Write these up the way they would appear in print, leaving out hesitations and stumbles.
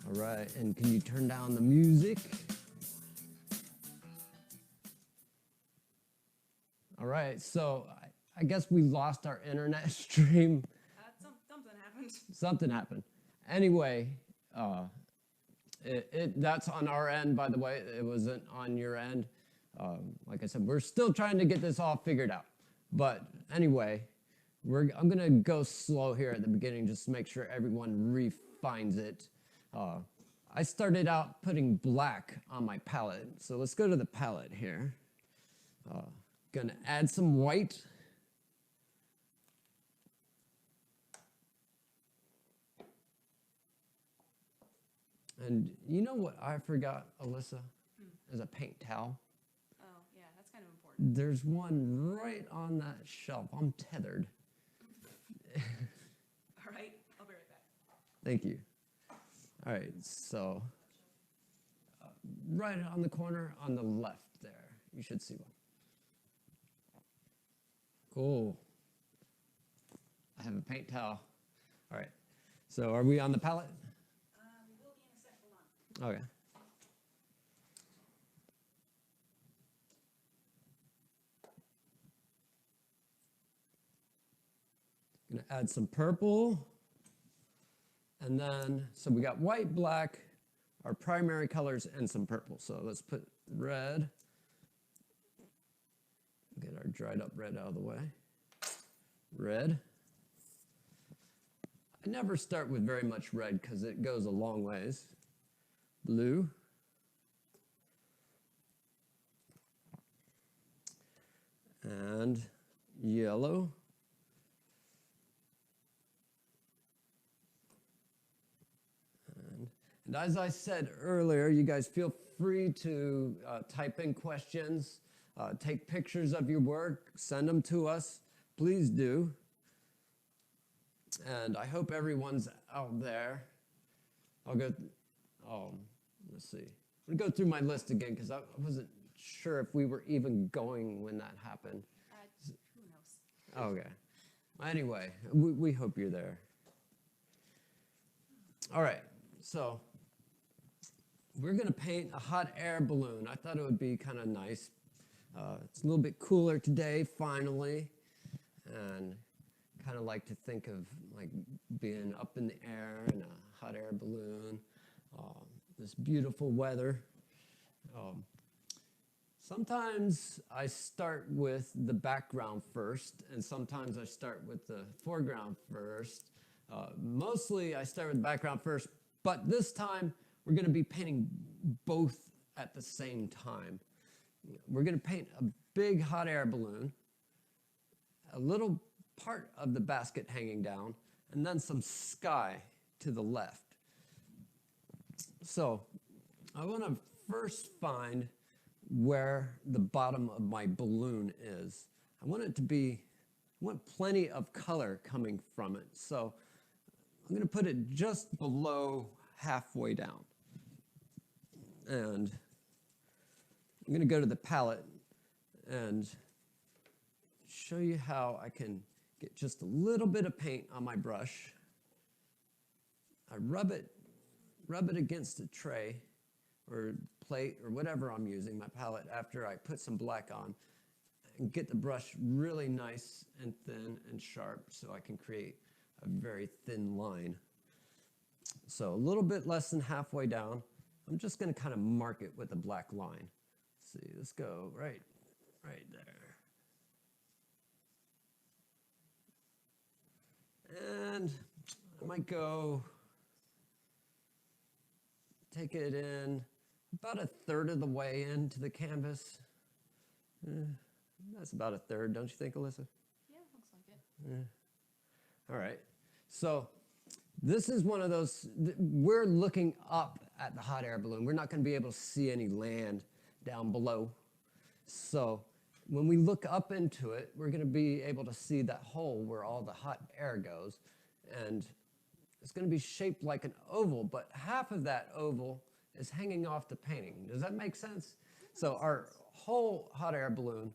All right, and can you turn down the music? All right, so I guess we lost our internet stream. Something happened. Something happened. Anyway, that's on our end, by the way. It wasn't on your end. Like I said, we're still trying to get this all figured out. But anyway, I'm going to go slow here at the beginning just to make sure everyone refines it. I started out putting black on my palette. So let's go to the palette here. Going to add some white. And you know what I forgot, Alyssa? Is a paint towel. Oh, yeah, that's kind of important. There's one right on that shelf. I'm tethered. All right, I'll be right back. Thank you. All right, so right on the corner on the left there, you should see one. Cool. I have a paint towel. All right, so are we on the palette? We will be in a sec, hold on. Okay. Gonna add some purple. And then, so we got white, black, our primary colors, and some purple. So let's put red. Get our dried up red out of the way. Red. I never start with very much red because it goes a long ways. Blue. And yellow. And as I said earlier, you guys feel free to type in questions, take pictures of your work, send them to us. Please do. And I hope everyone's out there. Let's see. I'm going to go through my list again because I wasn't sure if we were even going when that happened. Who knows? Okay. Anyway, we hope you're there. All right, so we're going to paint a hot air balloon. I thought it would be kind of nice. It's a little bit cooler today, finally, and kind of like to think of like being up in the air in a hot air balloon, this beautiful weather. Sometimes I start with the background first, and sometimes I start with the foreground first. Mostly I start with the background first, but this time we're going to be painting both at the same time. We're going to paint a big hot air balloon, a little part of the basket hanging down, and then some sky to the left. So I want to first find where the bottom of my balloon is. I want plenty of color coming from it. So I'm going to put it just below halfway down. And I'm going to go to the palette and show you how I can get just a little bit of paint on my brush. I rub it against a tray or plate or whatever I'm using, my palette, after I put some black on, and get the brush really nice and thin and sharp so I can create a very thin line. So a little bit less than halfway down, I'm just going to kind of mark it with a black line. Let's see, let's go right there. And I might go take it in about a third of the way into the canvas. That's about a third, don't you think, Alyssa? Yeah, looks like it. Yeah. All right. So this is one of those, we're looking up at the hot air balloon. We're not going to be able to see any land down below. So when we look up into it, we're going to be able to see that hole where all the hot air goes. And it's going to be shaped like an oval, but half of that oval is hanging off the painting. Does that make sense? So our whole hot air balloon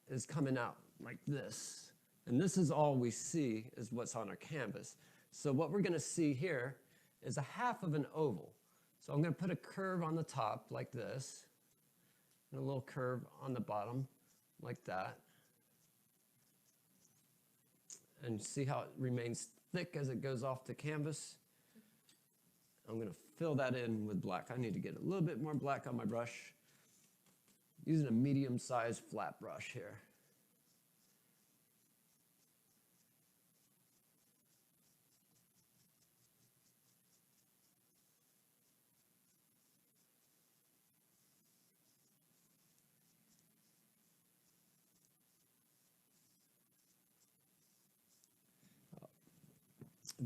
is coming out like this. And this is all we see is what's on our canvas. So what we're going to see here is a half of an oval. So I'm going to put a curve on the top like this, and a little curve on the bottom like that. And see how it remains thick as it goes off the canvas? I'm going to fill that in with black. I need to get a little bit more black on my brush. Using a medium-sized flat brush here.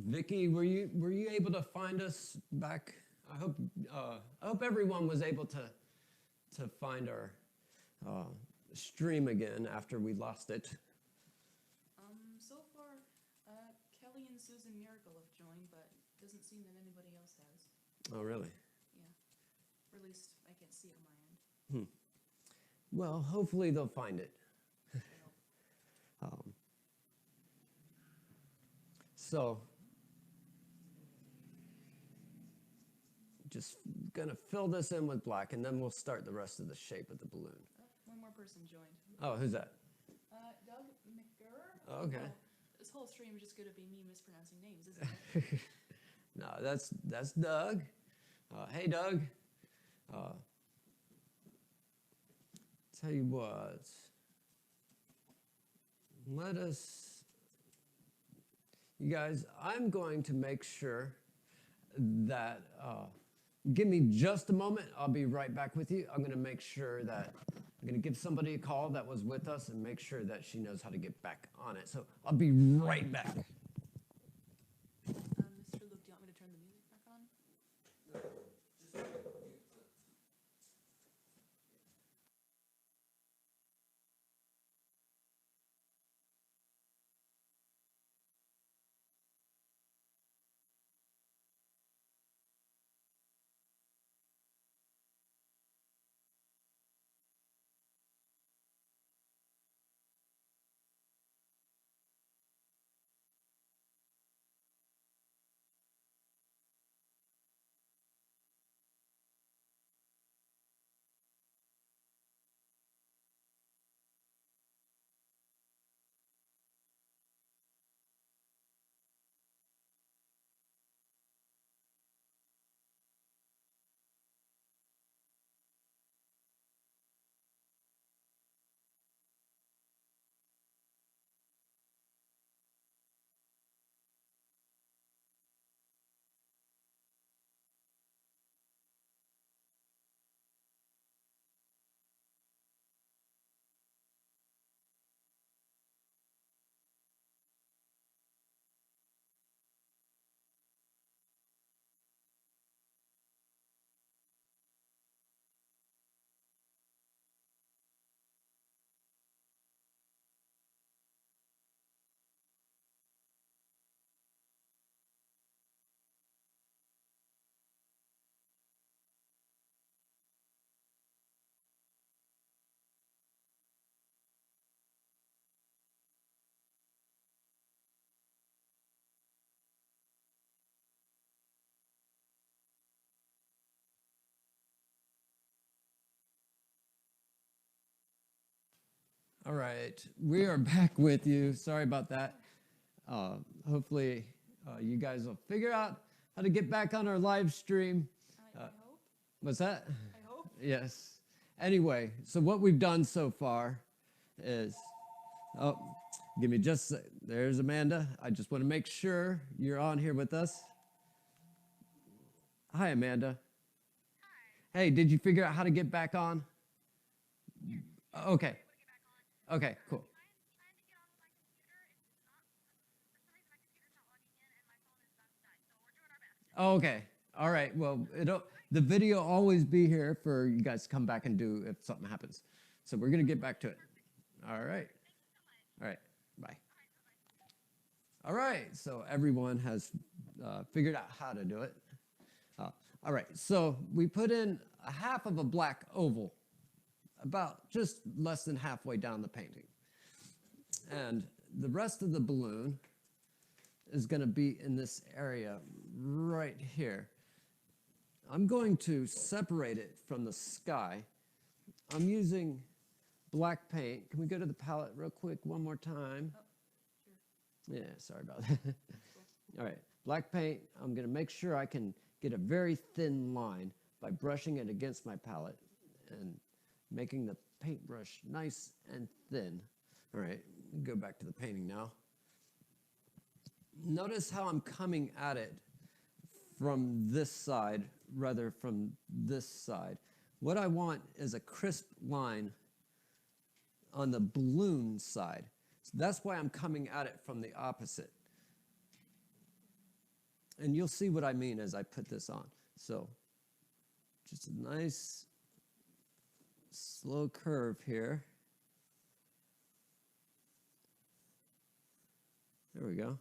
Vicki, were you able to find us back? I hope everyone was able to find our stream again after we lost it. So far, Kelly and Susan Miracle have joined, but doesn't seem that anybody else has. Oh, really? Yeah. Or at least I can't see it on my end. Well, hopefully they'll find it. I hope. So, just gonna fill this in with black, and then we'll start the rest of the shape of the balloon. Oh, one more person joined. Oh, who's that? Doug McGurr? Oh, okay. Oh, this whole stream is just going to be me mispronouncing names, isn't it? No, that's Doug. Hey, Doug. Tell you what. You guys, I'm going to make sure that, give me just a moment. I'll be right back with you. I'm going to make sure that, I'm going to give somebody a call that was with us and make sure that she knows how to get back on it. So I'll be right back. Mr. Luke, do you want me to turn the music back on? All right, we are back with you. Sorry about that. Hopefully, you guys will figure out how to get back on our live stream. I hope. What's that? I hope. Yes. Anyway, so what we've done so far is, give me just a sec. There's Amanda. I just want to make sure you're on here with us. Hi, Amanda. Hi. Hey, did you figure out how to get back on? Okay. Okay, cool. Oh, okay. All right. Well, the video will always be here for you guys to come back and do if something happens. So we're going to get back to it. All right. All right. Bye. All right. So everyone has figured out how to do it. All right. So we put in a half of a black oval, about just less than halfway down the painting. And the rest of the balloon is going to be in this area right here. I'm going to separate it from the sky. I'm using black paint. Can we go to the palette real quick one more time? Oh, sure. Yeah, sorry about that. All right, black paint. I'm going to make sure I can get a very thin line by brushing it against my palette and making the paintbrush nice and thin. All right, go back to the painting now. Notice how I'm coming at it from this side rather from this side. What I want is a crisp line on the balloon side. So that's why I'm coming at it from the opposite. And you'll see what I mean as I put this on. So just a nice slow curve here. There we go.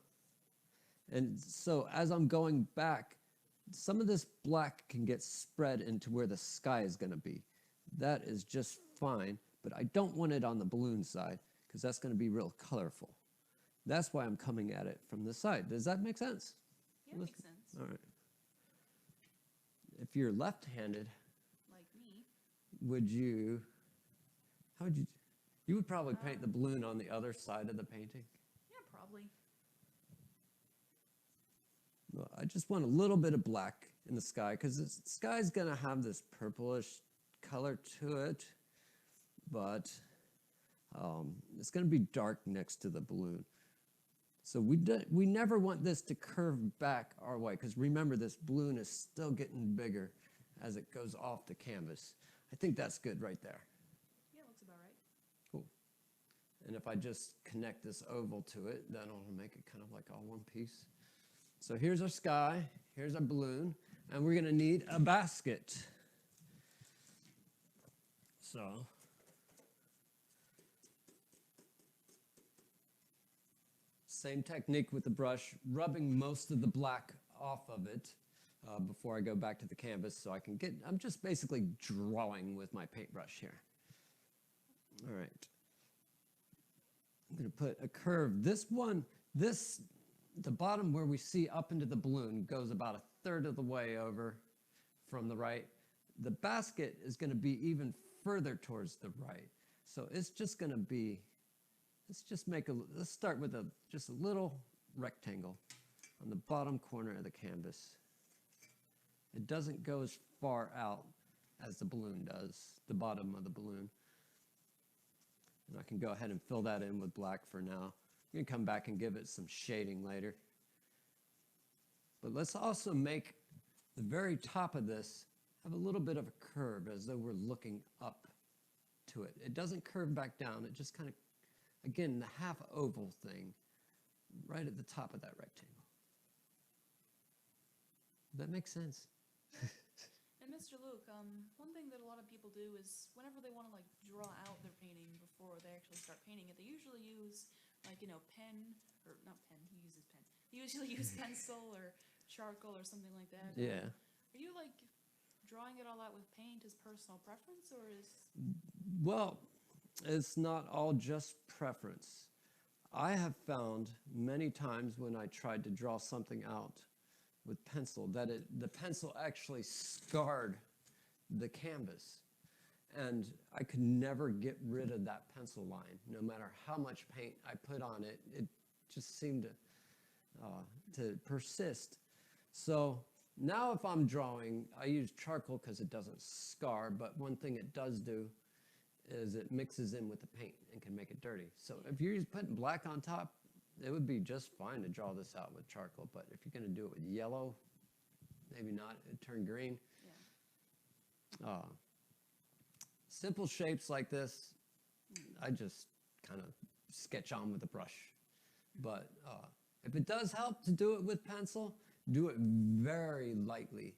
And so as I'm going back, some of this black can get spread into where the sky is going to be. That is just fine, but I don't want it on the balloon side because that's going to be real colorful. That's why I'm coming at it from this side. Does that make sense? Yeah, makes sense. All right. If you're left-handed, Like me. would you, how would you would probably paint the balloon on the other side of the painting? Yeah, probably. Well, I just want a little bit of black in the sky because the sky's going to have this purplish color to it, but it's going to be dark next to the balloon. So we never want this to curve back our way because remember, this balloon is still getting bigger as it goes off the canvas. I think that's good right there. Yeah, looks about right. Cool. And if I just connect this oval to it, that'll make it kind of like all one piece. So here's our sky, here's our balloon, and we're going to need a basket. So same technique with the brush, rubbing most of the black off of it before I go back to the canvas so I can get, I'm just basically drawing with my paintbrush here. All right. I'm going to put a curve. The bottom where we see up into the balloon goes about 1/3 of the way over from the right. The basket is going to be even further towards the right. So it's just going to be, let's start with just a little rectangle on the bottom corner of the canvas. It doesn't go as far out as the balloon does, the bottom of the balloon. And I can go ahead and fill that in with black for now. I'm going to come back and give it some shading later. But let's also make the very top of this have a little bit of a curve as though we're looking up to it. It doesn't curve back down. It just kind of, again, the half oval thing right at the top of that rectangle. Does that make sense? And Mr. Luke, one thing that a lot of people do is whenever they want to like draw out their painting before they actually start painting it, they usually use like, pen, or not pen, he uses pen. They usually use pencil or charcoal or something like that. Yeah. Are you like drawing it all out with paint as personal preference, or is... Well, it's not all just preference. I have found many times when I tried to draw something out with pencil that the pencil actually scarred the canvas. And I could never get rid of that pencil line. No matter how much paint I put on it, it just seemed to persist. So now if I'm drawing, I use charcoal because it doesn't scar, but one thing it does do is it mixes in with the paint and can make it dirty. So if you're just putting black on top, it would be just fine to draw this out with charcoal, but if you're going to do it with yellow, maybe not, it'd turn green. Yeah. Simple shapes like this, I just kind of sketch on with a brush. But if it does help to do it with pencil, do it very lightly,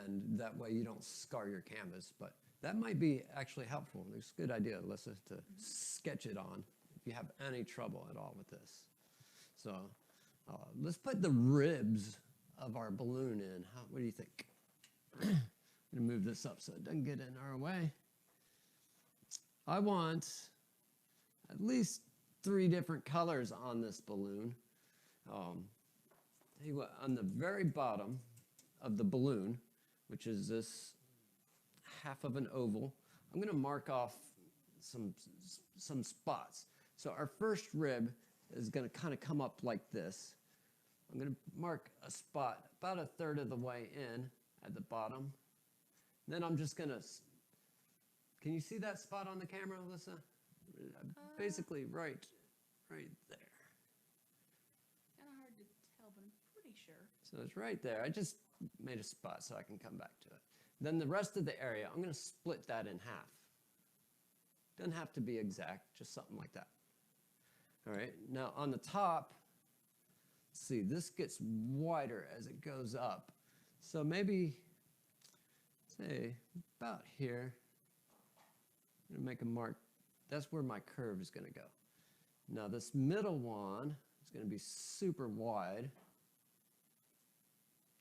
and that way you don't scar your canvas. But that might be actually helpful. It's a good idea, Alyssa, to sketch it on if you have any trouble at all with this. So let's put the ribs of our balloon in. What do you think? I'm going to move this up so it doesn't get in our way. I want at least 3 different colors on this balloon. Tell you what, on the very bottom of the balloon, which is this half of an oval. I'm going to mark off some spots. So our first rib is going to kind of come up like this. I'm going to mark a spot about a third of the way in at the bottom. Then I'm just going to, can you see that spot on the camera, Alyssa? Basically right there. Kind of hard to tell, but I'm pretty sure. So it's right there. I just made a spot so I can come back to it. Then the rest of the area, I'm going to split that in half. Doesn't have to be exact, just something like that. All right, now on the top, see, this gets wider as it goes up. So maybe, say, about here, I'm going to make a mark. That's where my curve is going to go. Now this middle one is going to be super wide.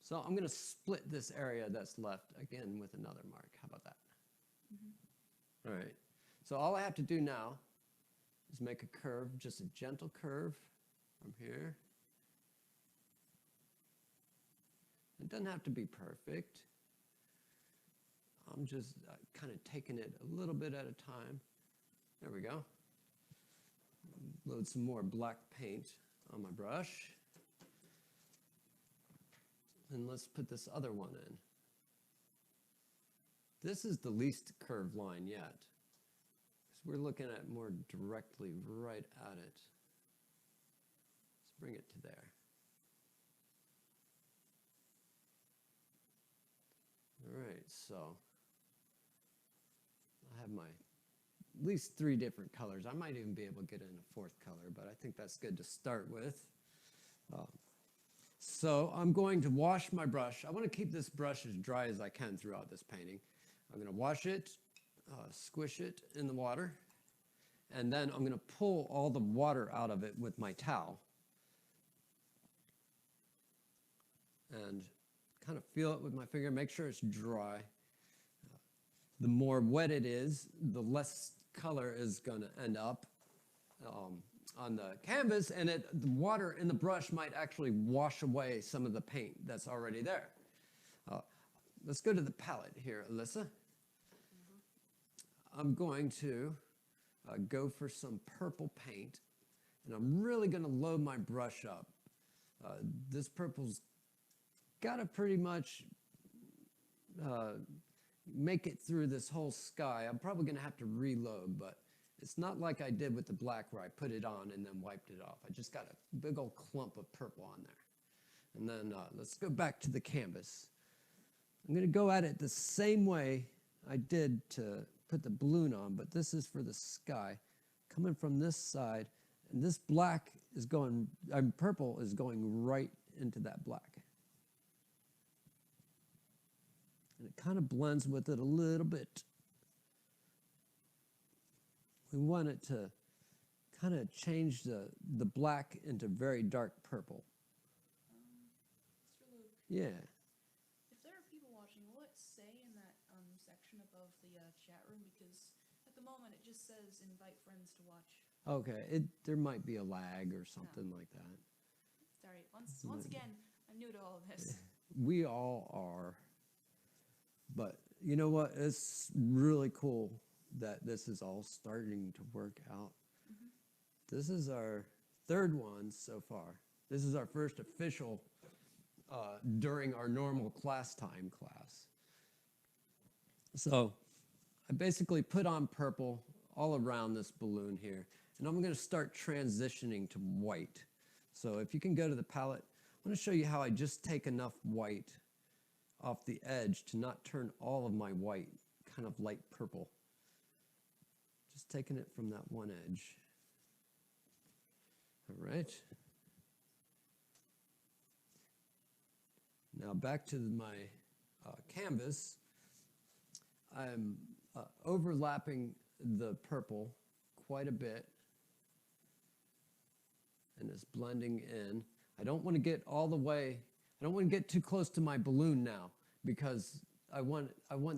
So I'm going to split this area that's left again with another mark. How about that? Mm-hmm. All right. So all I have to do now is make a curve, just a gentle curve from here. It doesn't have to be perfect. I'm just kind of taking it a little bit at a time. There we go. Load some more black paint on my brush. And let's put this other one in. This is the least curved line yet, because we're looking at more directly right at it. Let's bring it to there. All right, so I have my at least 3 different colors. I might even be able to get in a 4th color, but I think that's good to start with. So I'm going to wash my brush. I want to keep this brush as dry as I can throughout this painting. I'm going to wash it, squish it in the water, and then I'm going to pull all the water out of it with my towel. And kind of feel it with my finger, make sure it's dry. The more wet it is, the less color is going to end up on the canvas, and the water in the brush might actually wash away some of the paint that's already there. Let's go to the palette here, Alyssa. Mm-hmm. I'm going to go for some purple paint, and I'm really going to load my brush up. This purple's got to pretty much make it through this whole sky. I'm probably going to have to reload, but it's not like I did with the black where I put it on and then wiped it off. I just got a big old clump of purple on there. And then let's go back to the canvas. I'm going to go at it the same way I did to put the balloon on, but this is for the sky. Coming from this side, and this black is going, purple is going right into that black. And it kind of blends with it a little bit. We want it to kind of change the black into very dark purple. Mr. Luke, Yeah. if there are people watching, will it say in that section above the chat room? Because at the moment it just says invite friends to watch. Okay, there might be a lag or something like that. Sorry, once again, I'm new to all of this. We all are. But you know what? It's really cool that this is all starting to work out. Mm-hmm. This is our 3rd one so far. This is our first official during our normal class time class. So I basically put on purple all around this balloon here, and I'm going to start transitioning to white. So if you can go to the palette, I want to show you how I just take enough white off the edge to not turn all of my white kind of light purple. Just taking it from that one edge. All right. Now back to my canvas. I'm overlapping the purple quite a bit, and it's blending in. I don't want to get all the way, I don't want to get too close to my balloon now, because I want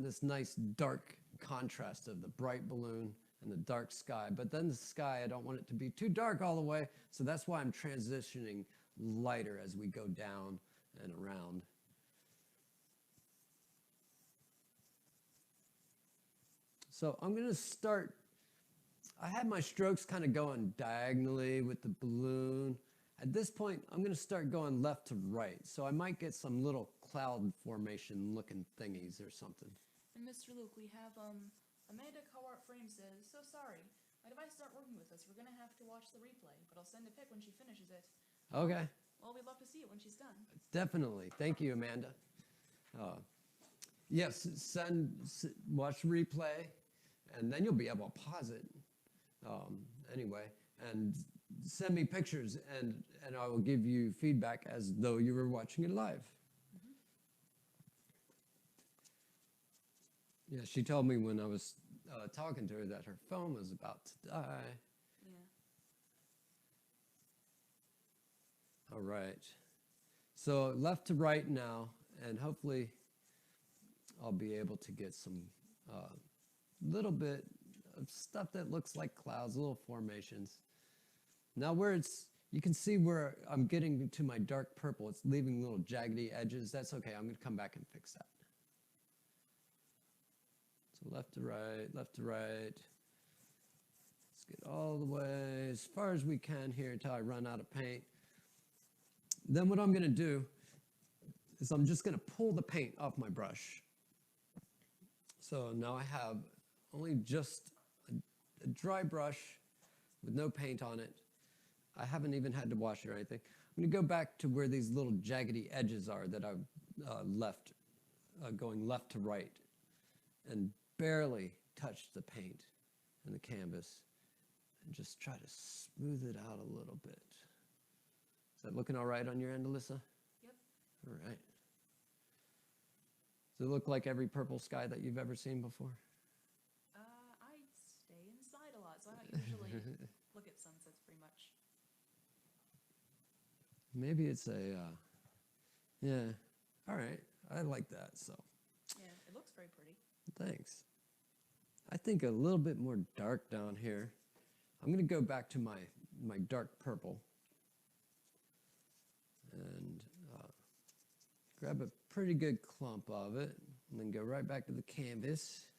this nice dark contrast of the bright balloon and the dark sky. But then the sky, I don't want it to be too dark all the way, so that's why I'm transitioning lighter as we go down and around. So I'm going to start, I had my strokes kind of going diagonally with the balloon. At this point, I'm going to start going left to right. So I might get some little cloud formation looking thingies or something. And Mr. Luke, we have Amanda Cowart Frame says, "So sorry, my device not working with us. We're gonna have to watch the replay, but I'll send a pic when she finishes it." Okay, Well, we'd love to see it when she's done. definitely. Thank you, Amanda. Yes, watch the replay, and then you'll be able to pause it anyway, and send me pictures, and I will give you feedback as though you were watching it live. Yeah, she told me when I was talking to her that her phone was about to die. Yeah. All right. So left to right now, and hopefully I'll be able to get some little bit of stuff that looks like clouds, little formations. Now you can see where I'm getting to my dark purple. It's leaving little jaggedy edges. That's okay. I'm going to come back and fix that. So left to right, left to right. Let's get all the way as far as we can here until I run out of paint. Then what I'm going to do is I'm just going to pull the paint off my brush. So now I have only just a dry brush with no paint on it. I haven't even had to wash it or anything. I'm going to go back to where these little jaggedy edges are that I've left, going left to right, and barely touch the paint and the canvas, and just try to smooth it out a little bit. Is that looking all right on your end, Alyssa? Yep. All right. Does it look like every purple sky that you've ever seen before? I stay inside a lot, so I don't usually look at sunsets pretty much. Maybe it's yeah, all right. I like that, so. Yeah, it looks very pretty. Thanks. I think a little bit more dark down here. I'm going to go back to my dark purple and grab a pretty good clump of it, and then go right back to the canvas.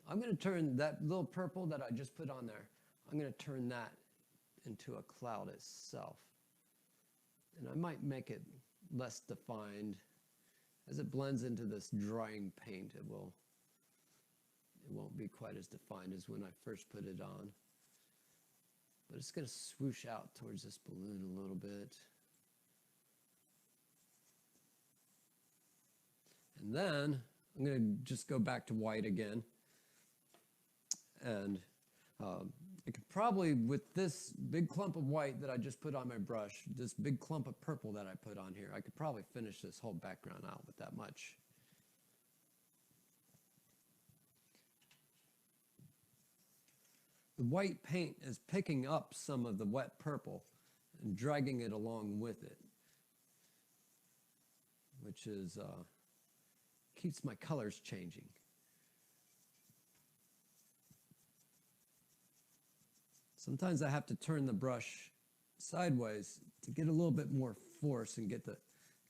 I'm going to turn that little purple that I just put on there, I'm going to turn that into a cloud itself. And I might make it less defined. As it blends into this drying paint, it won't be quite as defined as when I first put it on. But it's going to swoosh out towards this balloon a little bit. And then I'm going to just go back to white again. And I could probably, with this big clump of white that I just put on my brush, this big clump of purple that I put on here, I could probably finish this whole background out with that much. The white paint is picking up some of the wet purple and dragging it along with it, which is keeps my colors changing. Sometimes I have to turn the brush sideways to get a little bit more force and get the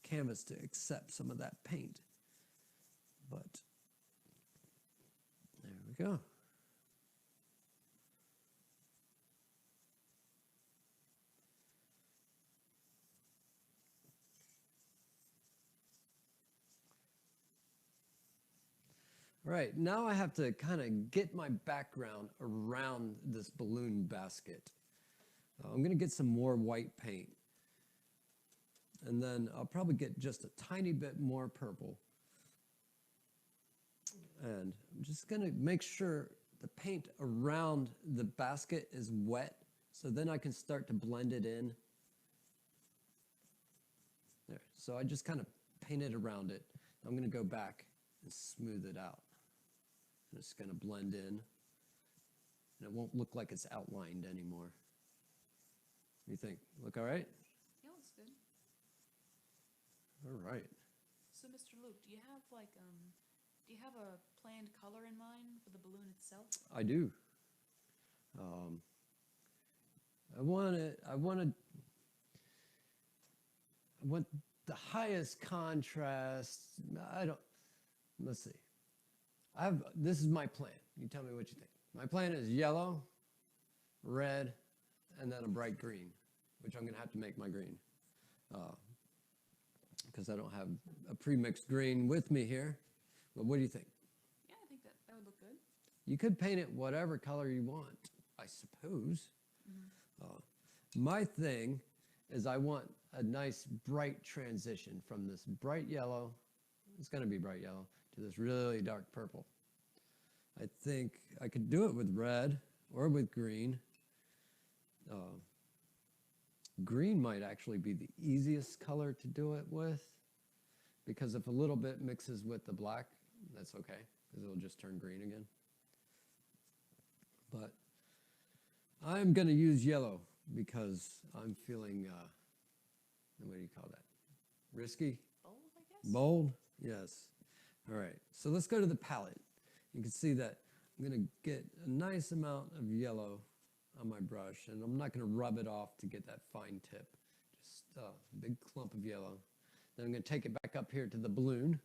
canvas to accept some of that paint. But there we go. All right, now I have to kind of get my background around this balloon basket. I'm going to get some more white paint. And then I'll probably get just a tiny bit more purple. And I'm just going to make sure the paint around the basket is wet, so then I can start to blend it in. There, so I just kind of painted around it. I'm going to go back and smooth it out. And it's going to blend in, and it won't look like it's outlined anymore. What do you think? Look all right? Yeah, looks good. All right. So, Mr. Luke, do you have a planned color in mind for the balloon itself? I do. I want the highest contrast. let's see. This is my plan. You tell me what you think. My plan is yellow, red, and then a bright green, which I'm going to have to make my green because I don't have a pre-mixed green with me here. But what do you think? Yeah, I think that would look good. You could paint it whatever color you want, I suppose. My thing is I want a nice bright transition from this bright yellow, it's going to be bright yellow, to this really dark purple. I think I could do it with red or with green. Green might actually be the easiest color to do it with, because if a little bit mixes with the black, that's okay, because it'll just turn green again. But I'm going to use yellow because I'm feeling, what do you call that? Risky? Bold, I guess? Bold? Yes. All right, so let's go to the palette. You can see that I'm going to get a nice amount of yellow on my brush, and I'm not going to rub it off to get that fine tip. Just a big clump of yellow. Then I'm going to take it back up here to the balloon,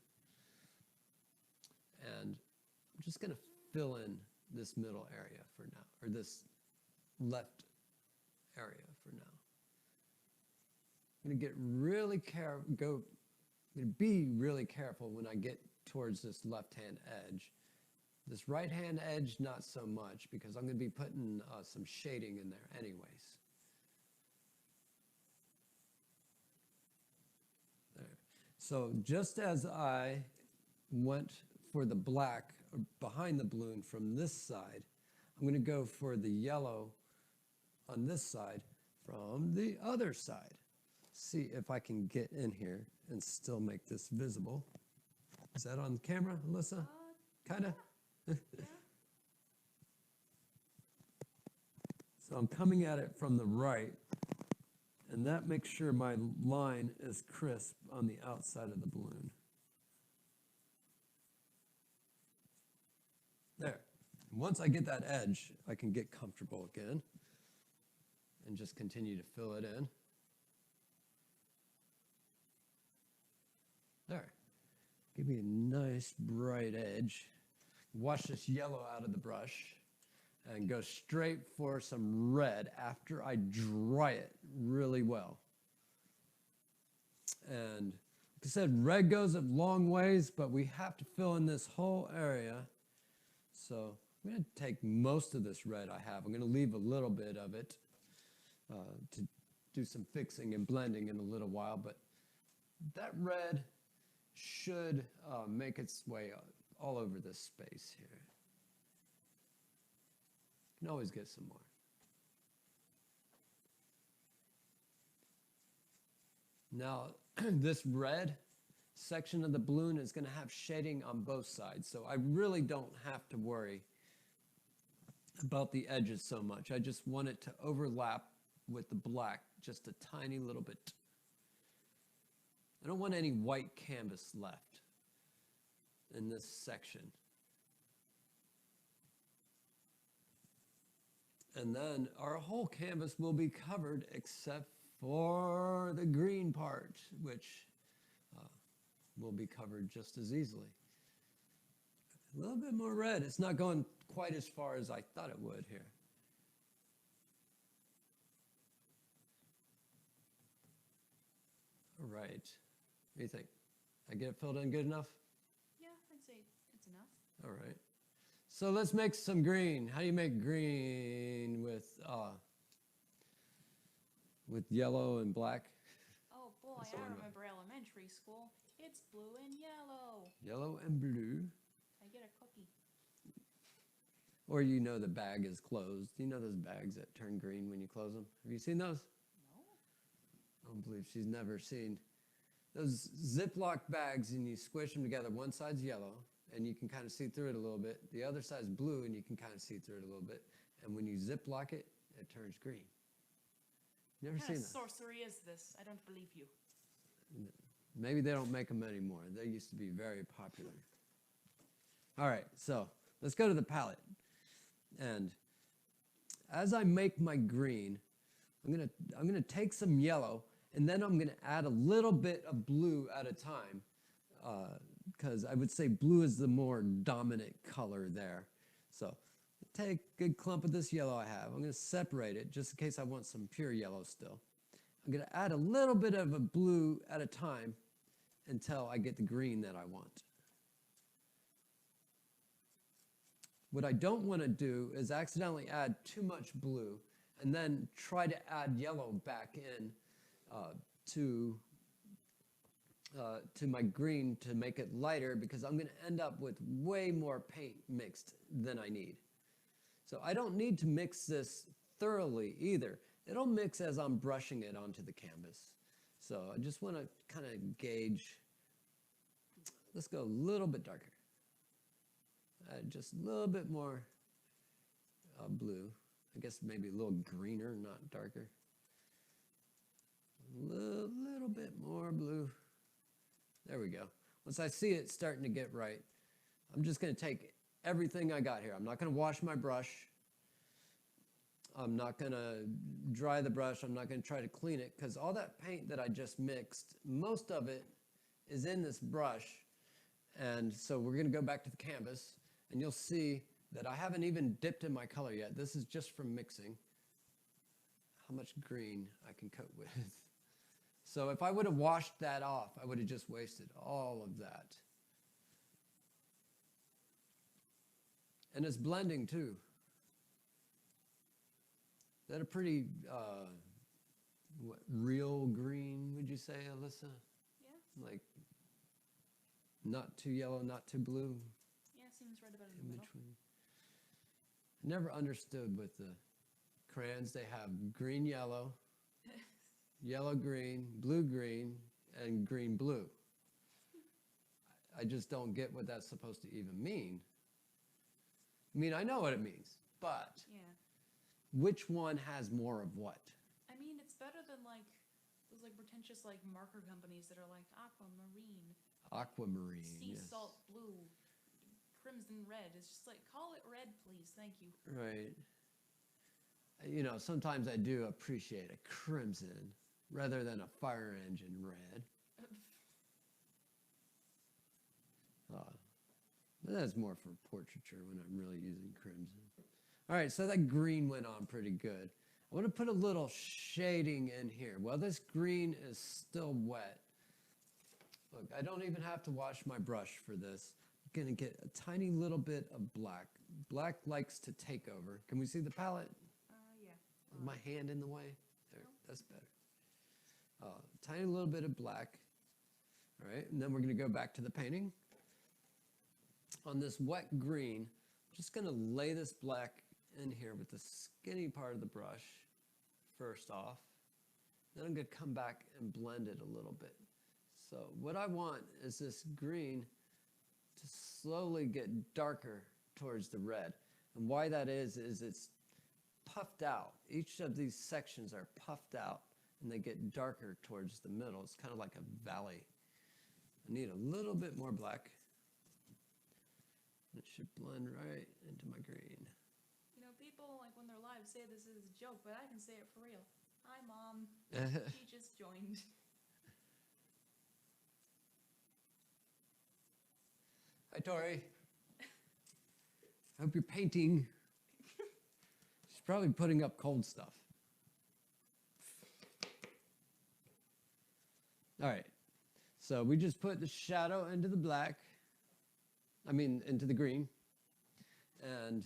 and I'm just going to fill in this middle area for now, or this left area for now. I'm going to get really careful, I'm going to be really careful when I get towards this left-hand edge. This right-hand edge, not so much, because I'm going to be putting some shading in there anyways. There. So just as I went for the black behind the balloon from this side, I'm going to go for the yellow on this side from the other side. See if I can get in here and still make this visible. Is that on camera, Alyssa? Kind of? Yeah. So I'm coming at it from the right, and that makes sure my line is crisp on the outside of the balloon. There. Once I get that edge, I can get comfortable again and just continue to fill it in. There. Give me a nice bright edge. Wash this yellow out of the brush and go straight for some red after I dry it really well. And like I said, red goes a long ways, but we have to fill in this whole area. So I'm going to take most of this red I have. I'm going to leave a little bit of it to do some fixing and blending in a little while, but that red should make its way all over this space here. You can always get some more. Now, this red section of the balloon is going to have shading on both sides, so I really don't have to worry about the edges so much. I just want it to overlap with the black just a tiny little bit. I don't want any white canvas left in this section. And then our whole canvas will be covered except for the green part, which will be covered just as easily. A little bit more red. It's not going quite as far as I thought it would here. All right. What do you think? I get it filled in good enough? Yeah, I'd say it's enough. All right. So let's make some green. How do you make green with yellow and black? Oh boy, That's I the one. remember elementary school. It's blue and yellow. Yellow and blue. I get a cookie. Or you know the bag is closed. You know those bags that turn green when you close them? Have you seen those? No. I don't believe she's never seen those Ziploc bags, and you squish them together. One side's yellow, and you can kind of see through it a little bit. The other side's blue, and you can kind of see through it a little bit. And when you Ziploc it, it turns green. Never What kind seen of that. sorcery is this? I don't believe you. Maybe they don't make them anymore. They used to be very popular. All right, so let's go to the palette. And as I make my green, I'm gonna take some yellow, and then I'm gonna add a little bit of blue at a time, because I would say blue is the more dominant color there. So take a good clump of this yellow I have. I'm going to separate it just in case I want some pure yellow still. I'm going to add a little bit of a blue at a time until I get the green that I want. What I don't want to do is accidentally add too much blue and then try to add yellow back in to my green to make it lighter, because I'm going to end up with way more paint mixed than I need. So I don't need to mix this thoroughly either. It'll mix as I'm brushing it onto the canvas. So I just want to kind of gauge. Let's go a little bit darker. Just a little bit more blue. I guess maybe a little greener, not darker. A little bit more blue. There we go. Once I see it starting to get right, I'm just going to take everything I got here. I'm not going to wash my brush. I'm not going to dry the brush. I'm not going to try to clean it, because all that paint that I just mixed, most of it is in this brush. And so we're going to go back to the canvas, and you'll see that I haven't even dipped in my color yet. This is just from mixing how much green I can coat with. So if I would have washed that off, I would have just wasted all of that. And it's blending too. Is that a pretty real green, would you say, Alyssa? Yeah. Like not too yellow, not too blue? Yeah, seems right about in the middle. Between. I never understood with the crayons. They have green, yellow, yellow, green, and green, blue. I just don't get what that's supposed to even mean. I mean, I know what it means, but Yeah. which one has more of what? I mean, it's better than like those like pretentious like marker companies that are like aquamarine, Aquamarine, sea yes. salt blue, crimson red. It's just like, call it red, please. Thank you. Right. You know, sometimes I do appreciate a crimson rather than a fire engine red. But that's more for portraiture when I'm really using crimson. All right, so that green went on pretty good. I want to put a little shading in here. Well, this green is still wet. Look, I don't even have to wash my brush for this. I'm going to get a tiny little bit of black. Black likes to take over. Can we see the palette? Yeah. Is my hand in the way? There, that's better. Tiny little bit of black. All right, and then we're going to go back to the painting. On this wet green, I'm just going to lay this black in here with the skinny part of the brush first off. Then I'm going to come back and blend it a little bit. So what I want is this green to slowly get darker towards the red. And why that is it's puffed out. Each of these sections are puffed out, and they get darker towards the middle. It's kind of like a valley. I need a little bit more black. It should blend right into my green. You know, people like when they're live say this is a joke, but I can say it for real. Hi, Mom. She just joined. Hi, Tori. I hope you're painting. She's probably putting up cold stuff. All right. So we just put the shadow into the black. Into the green. And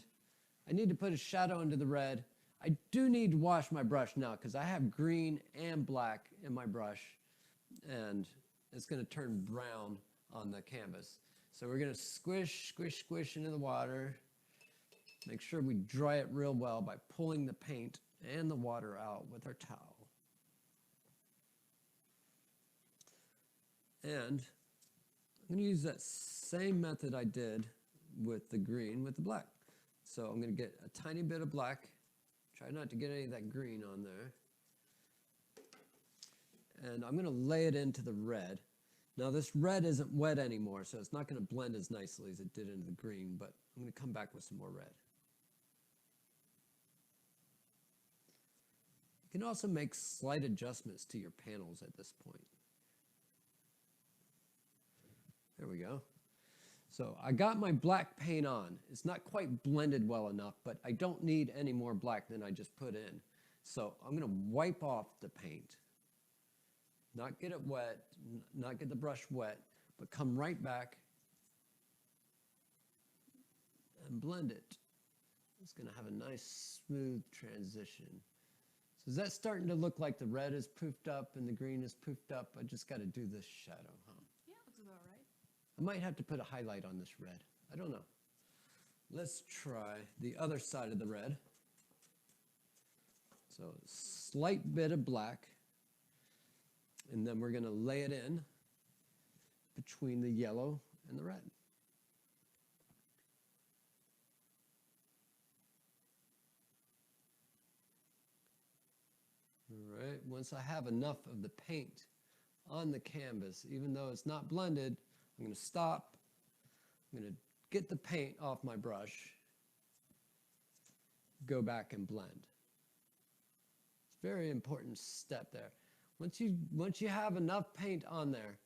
I need to put a shadow into the red. I do need to wash my brush now because I have green and black in my brush, and it's going to turn brown on the canvas. So we're going to squish, squish, squish into the water. Make sure we dry it real well by pulling the paint and the water out with our towel. And I'm going to use that same method I did with the green with the black. So I'm going to get a tiny bit of black. Try not to get any of that green on there. And I'm going to lay it into the red. Now this red isn't wet anymore, so it's not going to blend as nicely as it did into the green, but I'm going to come back with some more red. You can also make slight adjustments to your panels at this point. There we go. So I got my black paint on. It's not quite blended well enough, but I don't need any more black than I just put in. So I'm gonna wipe off the paint, not get it wet, not get the brush wet, but come right back and blend it. It's gonna have a nice smooth transition. So is that starting to look like the red is poofed up and the green is poofed up? I just gotta do this shadow, huh? Yeah, looks about right. I might have to put a highlight on this red. I don't know. Let's try the other side of the red. So slight bit of black, and then we're gonna lay it in between the yellow and the red. All right, once I have enough of the paint on the canvas, even though it's not blended, I'm gonna stop. I'm gonna get the paint off my brush, go back and blend. It's a very important step there. Once you have enough paint on there,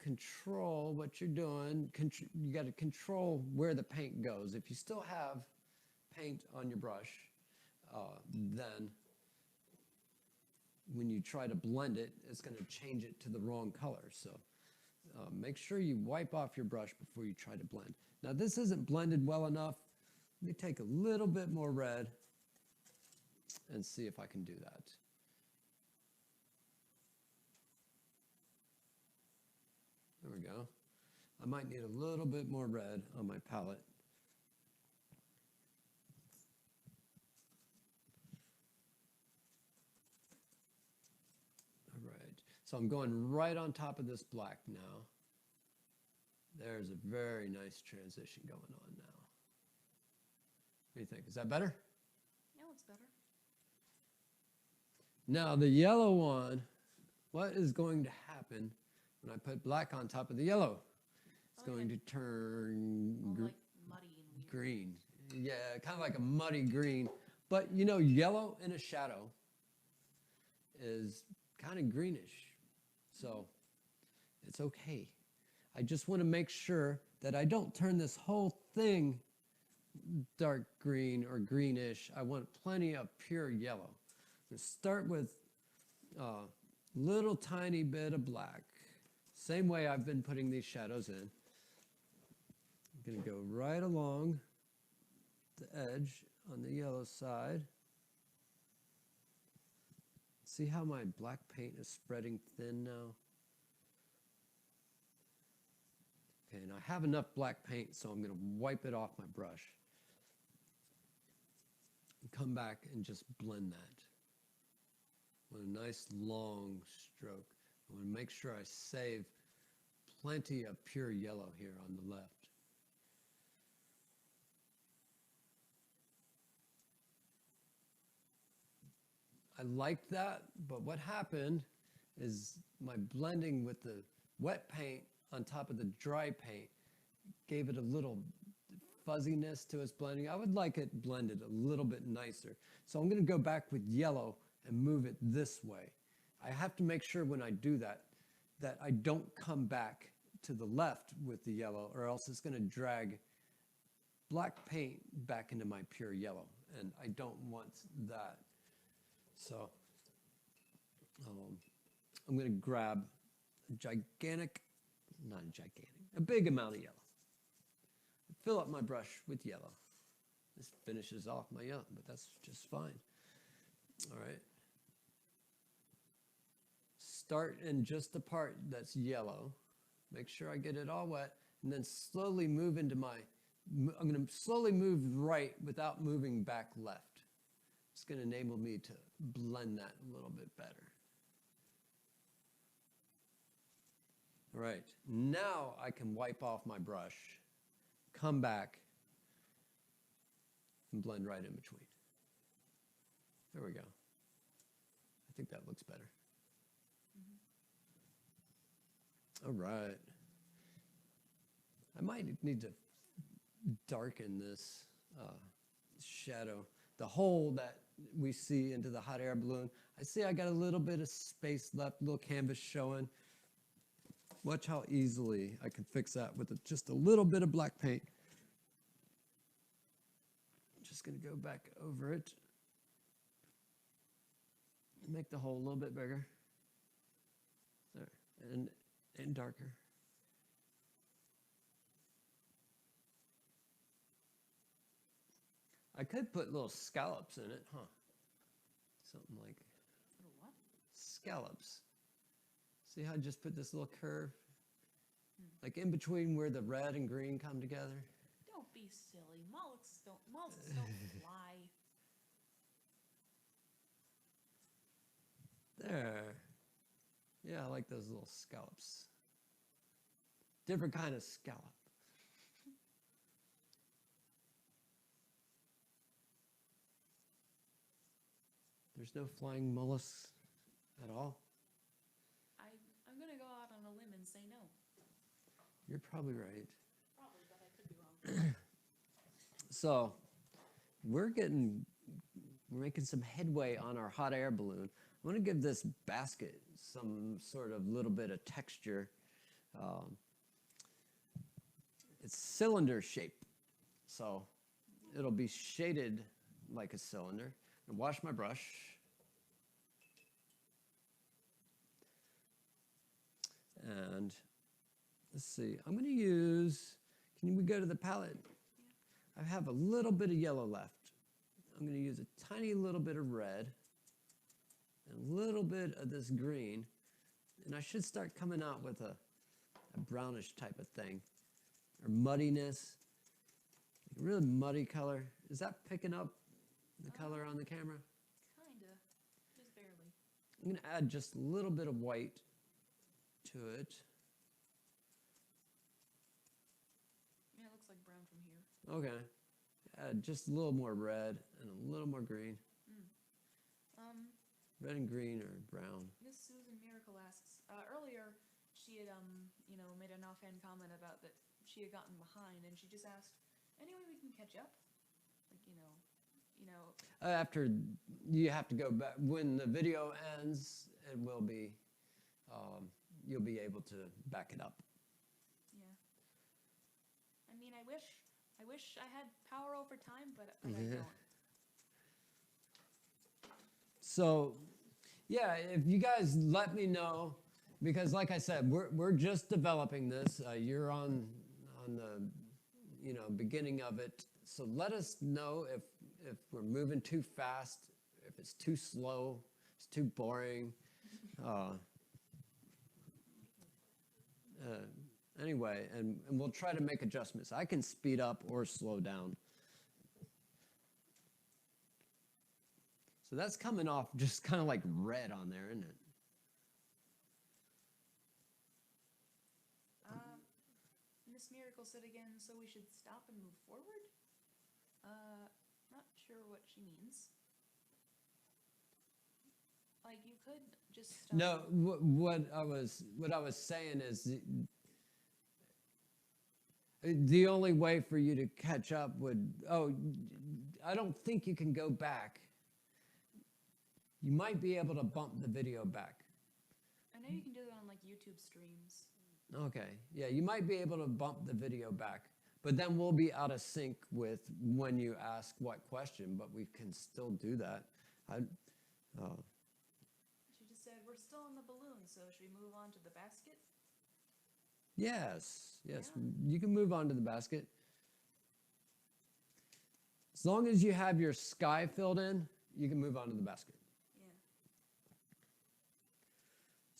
control what you're doing. You got to control where the paint goes. If you still have paint on your brush, then when you try to blend it, it's going to change it to the wrong color. So make sure you wipe off your brush before you try to blend. Now this isn't blended well enough. Let me take a little bit more red and see if I can do that. There we go. I might need a little bit more red on my palette. All right, so I'm going right on top of this black now. There's a very nice transition going on now. What do you think? Is that better? Yeah, looks better. Now the yellow one, what is going to happen when I put black on top of the yellow? It's going to turn Like muddy and weird. green. Yeah, kind of like a muddy green. But you know, yellow in a shadow is kind of greenish. So it's okay. I just want to make sure that I don't turn this whole thing dark green or greenish. I want plenty of pure yellow. Let's start with a little tiny bit of black. Same way I've been putting these shadows in. I'm going to go right along the edge on the yellow side. See how my black paint is spreading thin now? Okay, and I have enough black paint, so I'm going to wipe it off my brush. And come back and just blend that with a nice long stroke. I want to make sure I save plenty of pure yellow here on the left. I like that, but what happened is my blending with the wet paint on top of the dry paint gave it a little fuzziness to its blending. I would like it blended a little bit nicer. So I'm going to go back with yellow and move it this way. I have to make sure when I do that, that I don't come back to the left with the yellow, or else it's going to drag black paint back into my pure yellow, and I don't want that. So I'm going to grab a a big amount of yellow. Fill up my brush with yellow. This finishes off my yellow, but that's just fine. All right. Start in just the part that's yellow. Make sure I get it all wet, and then slowly move into I'm going to slowly move right without moving back left. It's going to enable me to blend that a little bit better. All right, now I can wipe off my brush, come back, and blend right in between. There we go. I think that looks better. All right. I might need to darken this shadow. The hole that we see into the hot air balloon. I see I got a little bit of space left, a little canvas showing. Watch how easily I can fix that with just a little bit of black paint. Just going to go back over it. Make the hole a little bit bigger. There, and darker. I could put little scallops in it, huh? Something like Little what? scallops. See how I just put this little curve? Like in between where the red and green come together? Don't be silly. Mollusks don't fly. There. Yeah, I like those little scallops. Different kind of scallop. There's no flying mollusks at all? I'm gonna go out on a limb and say no. You're probably right. Probably, but I could be wrong. So, we're making some headway on our hot air balloon. I want to give this basket some sort of little bit of texture. It's cylinder shape, so it'll be shaded like a cylinder. And wash my brush. And let's see, I'm going to use, can we go to the palette? I have a little bit of yellow left. I'm going to use a tiny little bit of red and a little bit of this green. And I should start coming out with a brownish type of thing, or muddiness, a really muddy color. Is that picking up the color on the camera? Kinda. Just barely. I'm going to add just a little bit of white to it. Yeah, it looks like brown from here. Okay. Add just a little more red and a little more green. Red and green or brown. Miss Susan Miracle asks, earlier she had, made an offhand comment about that she had gotten behind, and she just asked, any way we can catch up? Like, After you have to go back, when the video ends, it will be, you'll be able to back it up. yeah. I mean, I wish I had power over time, but I don't. So, yeah, if you guys let me know, because like I said, we're just developing this. You're on the beginning of it. So let us know if we're moving too fast, if it's too slow, it's too boring. Anyway, and we'll try to make adjustments. I can speed up or slow down. So that's coming off just kind of like red on there, isn't it? Miss Miracle said again, so we should stop and move forward? Not sure what she means. Like, you could just stop. No, what I was saying is the only way for you to catch up would, I don't think you can go back. You might be able to bump the video back. I know you can do that on like YouTube streams. Okay, yeah, you might be able to bump the video back, but then we'll be out of sync with when you ask what question, but we can still do that. She just said, we're still on the balloon, so should we move on to the basket? Yes, Yeah. you can move on to the basket. As long as you have your sky filled in, you can move on to the basket. Yeah.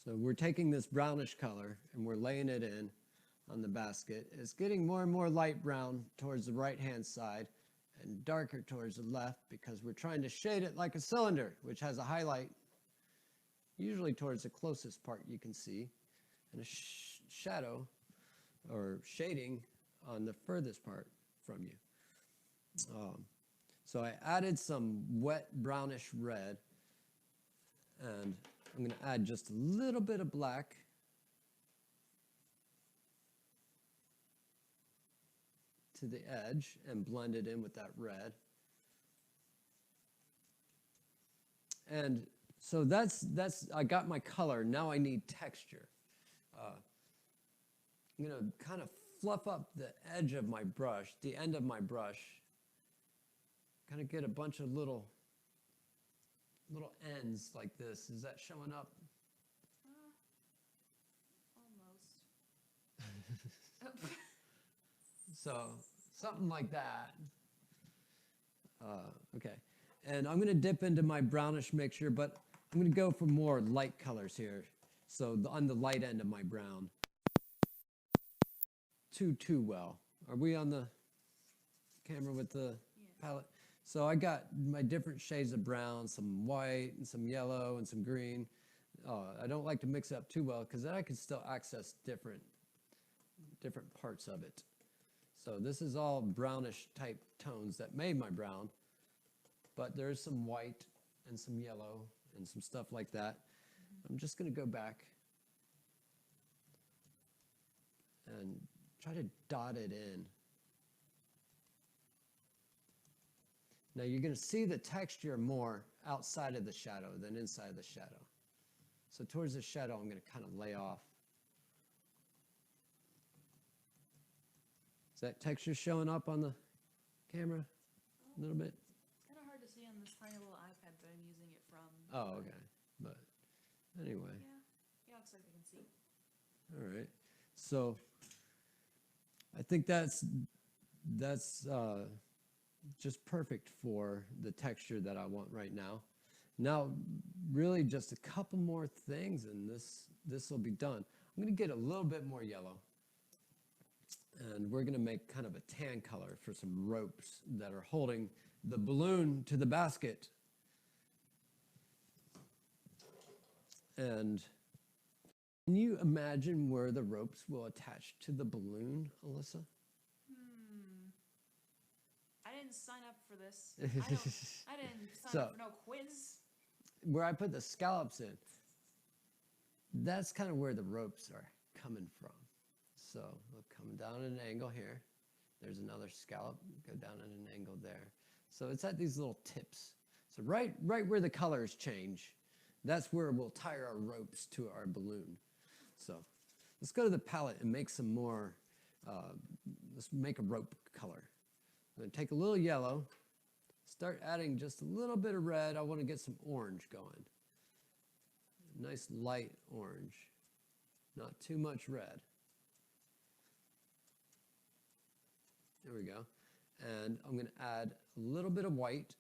So we're taking this brownish color and we're laying it in on the basket. It's getting more and more light brown towards the right-hand side and darker towards the left because we're trying to shade it like a cylinder, which has a highlight usually towards the closest part you can see, and a shadow or shading on the furthest part from you. So I added some wet brownish red, and I'm going to add just a little bit of black. To the edge and blend it in with that red. And so that's I got my color. Now I need texture. I'm gonna kind of fluff up the edge of my brush, the end of my brush, kind of get a bunch of little ends like this. Is that showing up? Almost. So something like that. Okay, and I'm gonna dip into my brownish mixture, but I'm gonna go for more light colors here. So on the light end of my brown. Too well. Are we on the camera with the palette? So I got my different shades of brown, some white and some yellow and some green. I don't like to mix it up too well because then I can still access different parts of it. So this is all brownish type tones that made my brown, but there's some white and some yellow and some stuff like that. I'm just gonna go back and try to dot it in. Now you're gonna see the texture more outside of the shadow than inside the shadow. So towards the shadow, I'm gonna kind of lay off. Is that texture showing up on the camera a little bit? It's kind of hard to see on this tiny little iPad that I'm using it from. Oh, okay. But anyway. Yeah, looks like I can see. All right. So I think that's just perfect for the texture that I want right now. Now, really just a couple more things and this will be done. I'm gonna get a little bit more yellow. And we're gonna make kind of a tan color for some ropes that are holding the balloon to the basket. And can you imagine where the ropes will attach to the balloon, Alyssa? I didn't sign up for this. I didn't sign up for no quiz. Where I put the scallops in, that's kind of where the ropes are coming from. So we'll come down at an angle here. There's another scallop, go down at an angle there. So it's at these little tips. So right where the colors change, that's where we'll tie our ropes to our balloon. So let's go to the palette and make some more, let's make a rope color. I'm gonna take a little yellow, start adding just a little bit of red. I wanna get some orange going. Nice light orange, not too much red. There we go. And I'm gonna add a little bit of white.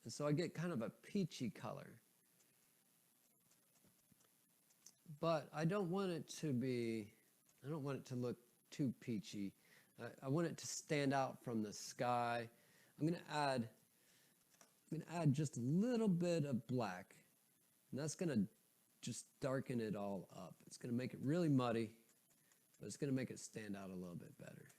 And so I get kind of a peachy color. But I don't want it to look too peachy. I want it to stand out from the sky. I'm gonna add just a little bit of black. And that's gonna just darken it all up. It's gonna make it really muddy, but it's gonna make it stand out a little bit better.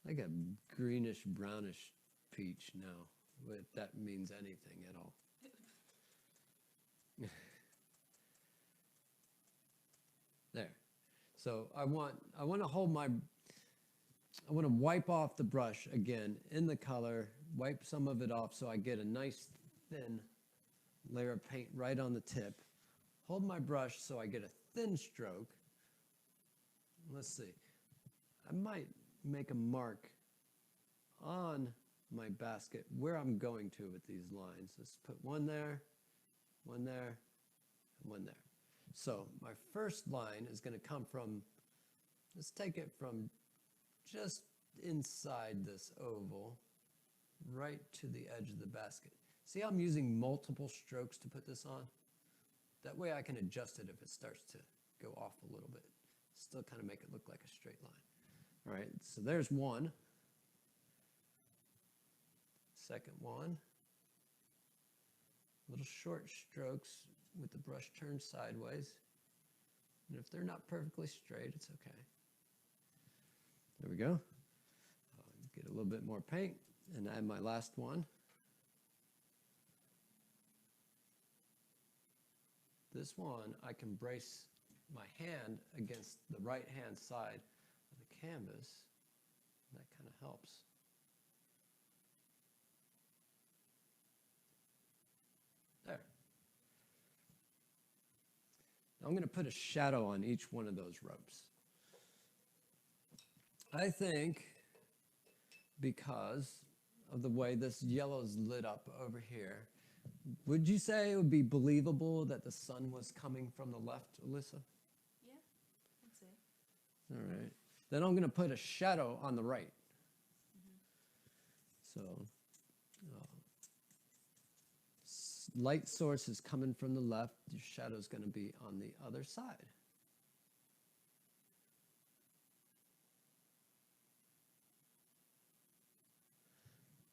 Like a greenish, brownish peach now, if that means anything at all. There. So I want to wipe off the brush again in the color, wipe some of it off so I get a nice thin layer of paint right on the tip. Hold my brush so I get a thin stroke. Let's see. I might make a mark on my basket where I'm going to with these lines. Let's put one there, and one there. So my first line is going to come from, let's take it from just inside this oval right to the edge of the basket. See how I'm using multiple strokes to put this on? That way I can adjust it if it starts to go off a little bit. Still kind of make it look like a straight line. All right, so there's one. Second one. Little short strokes with the brush turned sideways. And if they're not perfectly straight, it's okay. There we go. Get a little bit more paint and add my last one. This one, I can brace my hand against the right-hand side of the canvas. That kind of helps. There. I'm going to put a shadow on each one of those ropes. I think because of the way this yellow is lit up over here, would you say it would be believable that the sun was coming from the left, Alyssa? Yeah, I'd say. All right. Then I'm going to put a shadow on the right. So, light source is coming from the left. Your shadow is going to be on the other side.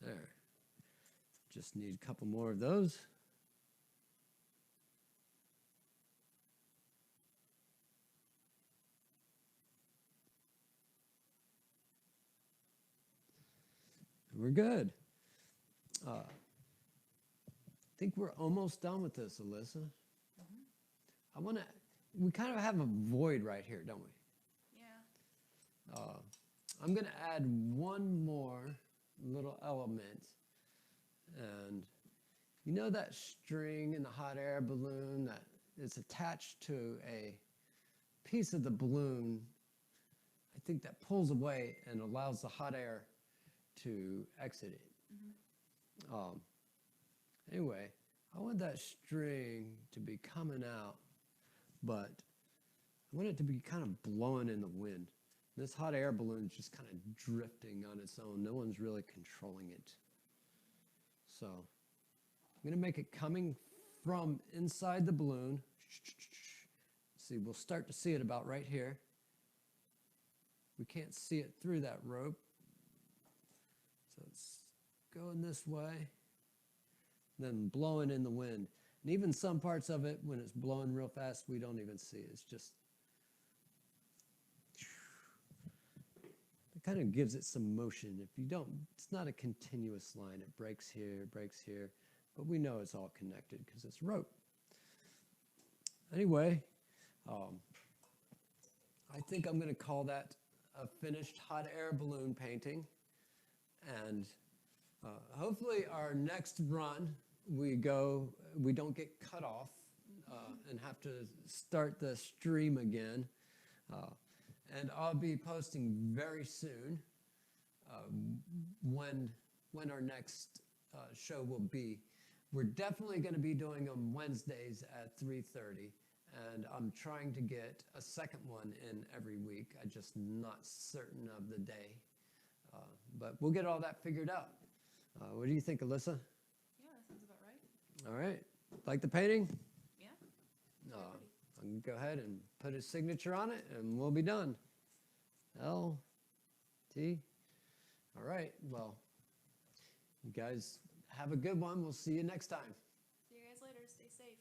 There. Just need a couple more of those. We're good. I think we're almost done with this, Alyssa. We kind of have a void right here, don't we? Yeah. I'm going to add one more little element. And you know that string in the hot air balloon that is attached to a piece of the balloon, I think that pulls away and allows the hot air to exit it. Anyway, I want that string to be coming out, but I want it to be kind of blowing in the wind. This hot air balloon is just kind of drifting on its own. No one's really controlling it. So I'm going to make it coming from inside the balloon. See, we'll start to see it about right here. We can't see it through that rope. So it's going this way, then blowing in the wind. And even some parts of it, when it's blowing real fast, we don't even see it. It's just, it kind of gives it some motion. If you don't, it's not a continuous line. It breaks here, but we know it's all connected because it's rope. Anyway, I think I'm going to call that a finished hot air balloon painting. And hopefully our next run, we don't get cut off and have to start the stream again. And I'll be posting very soon when our next show will be. We're definitely going to be doing them Wednesdays at 3:30, and I'm trying to get a second one in every week. I'm just not certain of the day, but we'll get all that figured out. What do you think, Alyssa? Yeah, that sounds about right. All right. Like the painting? Yeah. I'm going to go ahead and put his signature on it, and we'll be done. L-T. All right. Well, you guys have a good one. We'll see you next time. See you guys later. Stay safe.